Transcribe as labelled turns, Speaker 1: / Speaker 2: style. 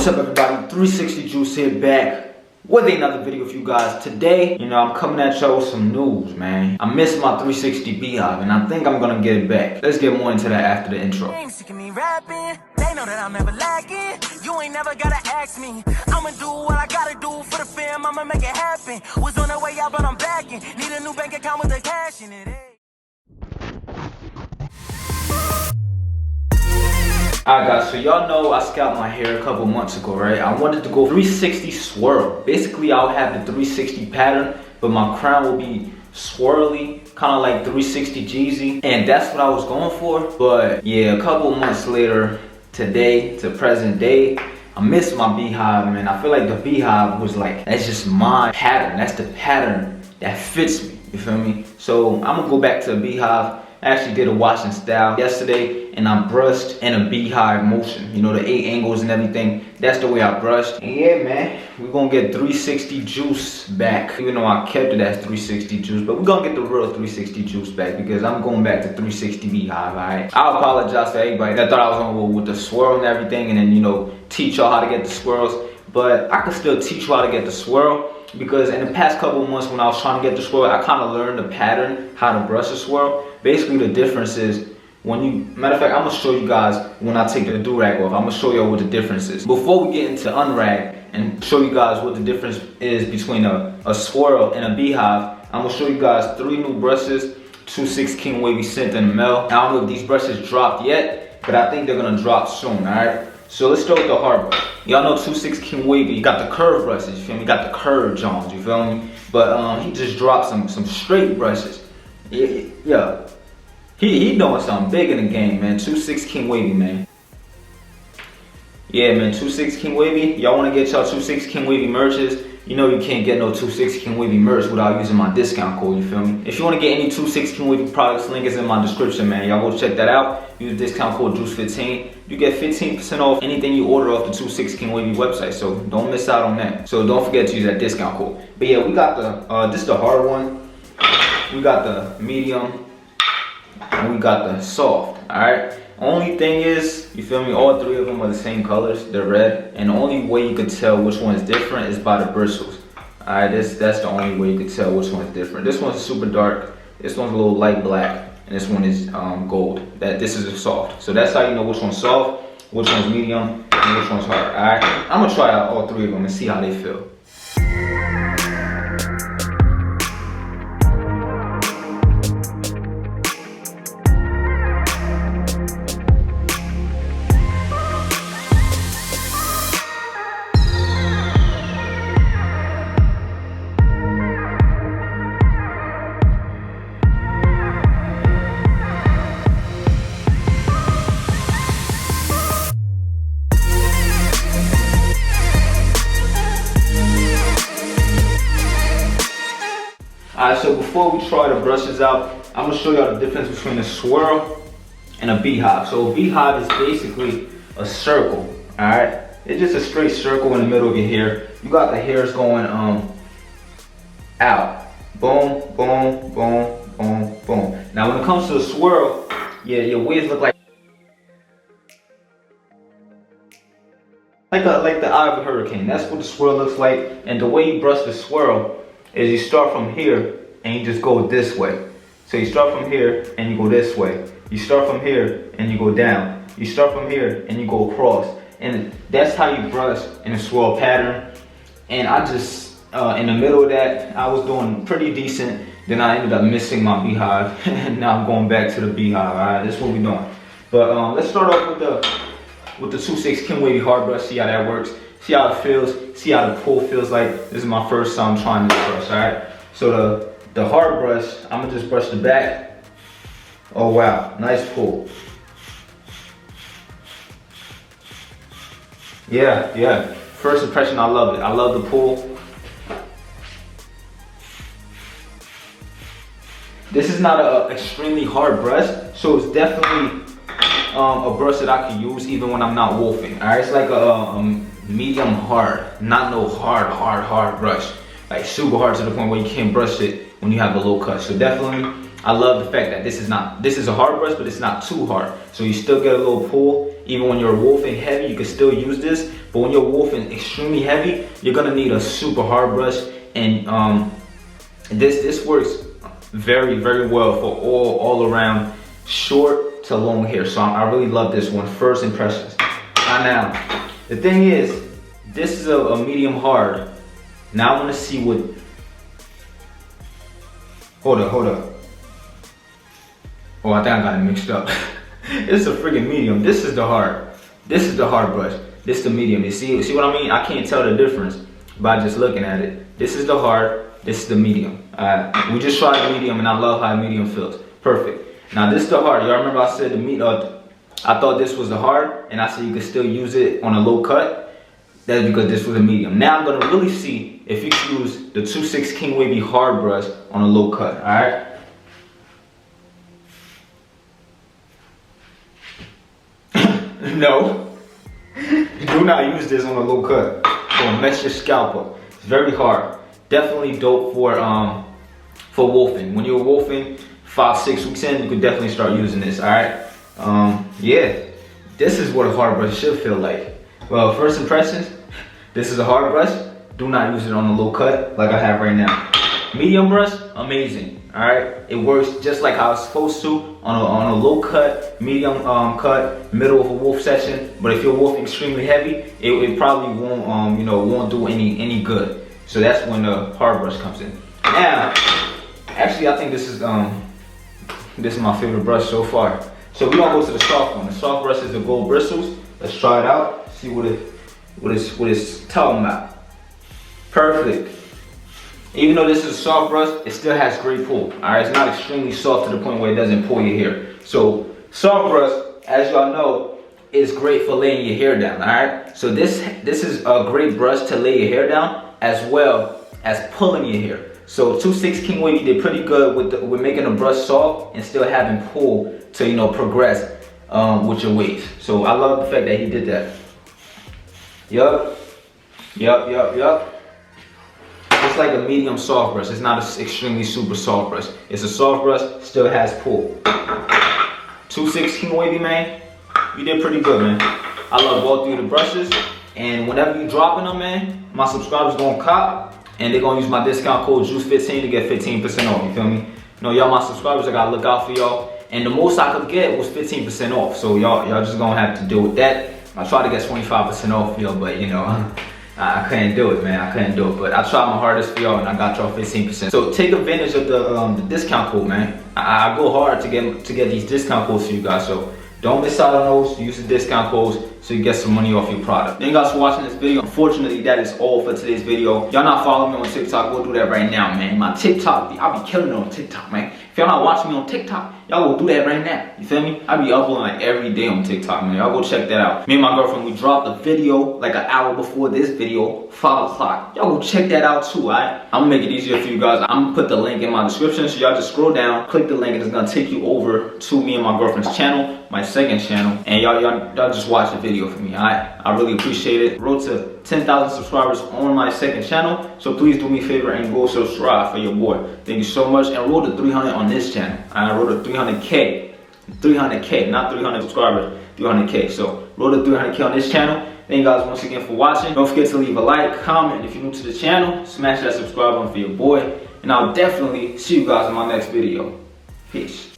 Speaker 1: What's up, everybody? 360 Juice here, back with another video for you guys. Today, I'm coming at y'all with some news, man. I missed my 360 Beehive, and I think I'm gonna get it back. Let's get more into that after the intro.
Speaker 2: They know that I'm never lacking. You ain't never gotta ask me. I'ma do what I gotta do for the fam. I'ma make it happen. Was on the way out, but I'm backing. Need a new bank account with the cash in it.
Speaker 1: Alright guys, so y'all know I scalped my hair a couple months ago, right? I wanted to go 360 swirl. Basically, I'll have the 360 pattern, but my crown will be swirly, kind of like 360 Jeezy. And that's what I was going for. But yeah, a couple months later, today to present day, I missed my Beehive, man. I feel like the Beehive was like, that's just my pattern. That's the pattern that fits me, you feel me? So I'm gonna go back to a Beehive. I actually did a wash and style yesterday, and I brushed in a Beehive motion. You know, the 8 angles and everything. That's the way I brushed. And yeah, man, we're gonna get 360 Juice back. Even though I kept it as 360 Juice, but we're gonna get the real 360 Juice back because I'm going back to 360 Beehive, alright? I apologize to everybody that thought I was gonna go with the swirl and everything, and then, teach y'all how to get the swirls. But I can still teach you how to get the swirl, because in the past couple of months when I was trying to get the swirl, I kind of learned the pattern, how to brush a swirl. Basically, the difference is matter of fact, I'm gonna show you guys when I take the do-rag off. I'm gonna show y'all what the difference is. Before we get into unrag and show you guys what the difference is between a swirl and a Beehive, I'm gonna show you guys 3 new brushes, 2/6 King Wavy Scent and Mel. I don't know if these brushes dropped yet, but I think they're gonna drop soon, alright? So let's start with the hard brush. Y'all know 2/6 King Wavy got the curve brushes, you feel me? Got the curve Jones, you feel me? But he just dropped some straight brushes. Yeah. He doing something big in the game, man. 2/6 King Wavy, man. Yeah, man, 2/6 King Wavy. Y'all wanna get y'all 2/6 King Wavy merches? You know you can't get no 2/6 King Wavy merch without using my discount code, you feel me? If you wanna get any 2/6 King Wavy products, link is in my description, man. Y'all go check that out. Use discount code JUICE15. You get 15% off anything you order off the 2/6 King Wavy website, so don't miss out on that. So don't forget to use that discount code. But yeah, we got the, this is the hard one. We got the medium, and we got the soft, alright? Only thing is, you feel me, all 3 of them are the same colors, they're red, and the only way you could tell which one is different is by the bristles. Alright, that's the only way you could tell which one is different. This one's super dark, this one's a little light black, and this one is gold. This is a soft. So that's how you know which one's soft, which one's medium, and which one's hard, alright? I'm gonna try out all 3 of them and see how they feel. Alright, so before we try the brushes out, I'm gonna show y'all the difference between a swirl and a Beehive. So a Beehive is basically a circle, alright? It's just a straight circle in the middle of your hair. You got the hairs going out. Boom, boom, boom, boom, boom. Now when it comes to a swirl, yeah, your waves look like the eye of a hurricane. That's what the swirl looks like. And the way you brush the swirl is you start from here and you just go this way. So you start from here and you go this way. You start from here and you go down. You start from here and you go across. And that's how you brush in a swirl pattern. And I just, in the middle of that, I was doing pretty decent. Then I ended up missing my Beehive. And now I'm going back to the Beehive, alright? That's what we're doing. But let's start off with the 2/6 King Wavy hard brush, see how that works. See how it feels, see how the pull feels like. This is my first time trying this brush, alright? So the hard brush, I'm gonna just brush the back. Oh wow, nice pull. Yeah, first impression, I love it. I love the pull. This is not an extremely hard brush, so it's definitely a brush that I can use even when I'm not wolfing, alright? It's like a medium hard, not no hard brush. Like super hard to the point where you can't brush it when you have a low cut. So definitely, I love the fact that this is a hard brush, but it's not too hard. So you still get a little pull. Even when you're wolfing heavy, you can still use this, But when you're wolfing extremely heavy, you're gonna need a super hard brush, and this works very, very well for all around short to long hair. So I really love this one. First impressions. Now, the thing is, this is a medium hard. Now I want to see what. Hold up. Oh, I think I got it mixed up. It's a freaking medium. This is the hard. This is the hard brush. This is the medium. You see what I mean? I can't tell the difference by just looking at it. This is the hard. This is the medium. We just tried the medium, and I love how medium feels. Perfect. Now this is the hard. Y'all remember I said I thought this was the hard, and I said you could still use it on a low cut. That's because this was a medium. Now I'm gonna really see if you can use the 2/6 King Wavy hard brush on a low cut. All right. No, do not use this on a low cut. It'll mess your scalp up. It's very hard. Definitely dope for wolfing. When you're wolfing 5-6 weeks in, you could definitely start using this. All right. Yeah, this is what a hard brush should feel like. Well, first impressions, this is a hard brush. Do not use it on a low cut like I have right now. Medium brush, amazing. All right, it works just like how it's supposed to on a low cut, medium cut, middle of a wolf session. But if you're wolfing extremely heavy, it probably won't won't do any good. So that's when the hard brush comes in. Now, actually, I think this is my favorite brush so far. So we're gonna go to the soft one. The soft brush is the gold bristles. Let's try it out. See what it's talking about. Perfect. Even though this is a soft brush, it still has great pull. Alright, it's not extremely soft to the point where it doesn't pull your hair. So soft brush, as y'all know, is great for laying your hair down. Alright, so this is a great brush to lay your hair down as well as pulling your hair. So 2/6 King Wavy did pretty good with making the brush soft and still having pull to progress with your waves. So I love the fact that he did that. Yup. It's like a medium soft brush. It's not an extremely super soft brush. It's a soft brush, still has pull. 2/6 King Wavy, man, you did pretty good, man. I love all three of the brushes, and whenever you dropping them, man, my subscribers gonna cop, and they're gonna use my discount code JUICE15 to get 15% off. You feel me? Y'all my subscribers, I gotta look out for y'all. And the most I could get was 15% off. So y'all just gonna have to deal with that. I tried to get 25% off for y'all, but I couldn't do it, man. I couldn't do it. But I tried my hardest for y'all, and I got y'all 15%. So take advantage of the discount code, man. I go hard to get these discount codes for you guys. So don't miss out on those. Use the discount codes so you get some money off your product. Thank you guys for watching this video. Unfortunately, that is all for today's video. Y'all not following me on TikTok, go do that right now, man. My TikTok, I'll be killing it on TikTok, man. If y'all not watching me on TikTok, y'all go do that right now. You feel me? I be uploading like every day on TikTok, man. Y'all go check that out. Me and my girlfriend, we dropped a video like an hour before this video, 5 o'clock. Y'all go check that out too, alright? I'm gonna make it easier for you guys. I'm gonna put the link in my description, so y'all just scroll down, click the link, and it's gonna take you over to me and my girlfriend's channel, my second channel, and y'all just watch the video for me, alright? I really appreciate it. Road to 10,000 subscribers on my second channel, so please do me a favor and go subscribe for your boy. Thank you so much, and road to 300 on this channel. I road to 300K, not 300 subscribers, 300K. So road to 300K on this channel. Thank you guys once again for watching. Don't forget to leave a like, comment. If you're new to the channel, smash that subscribe button for your boy, and I'll definitely see you guys in my next video. Peace.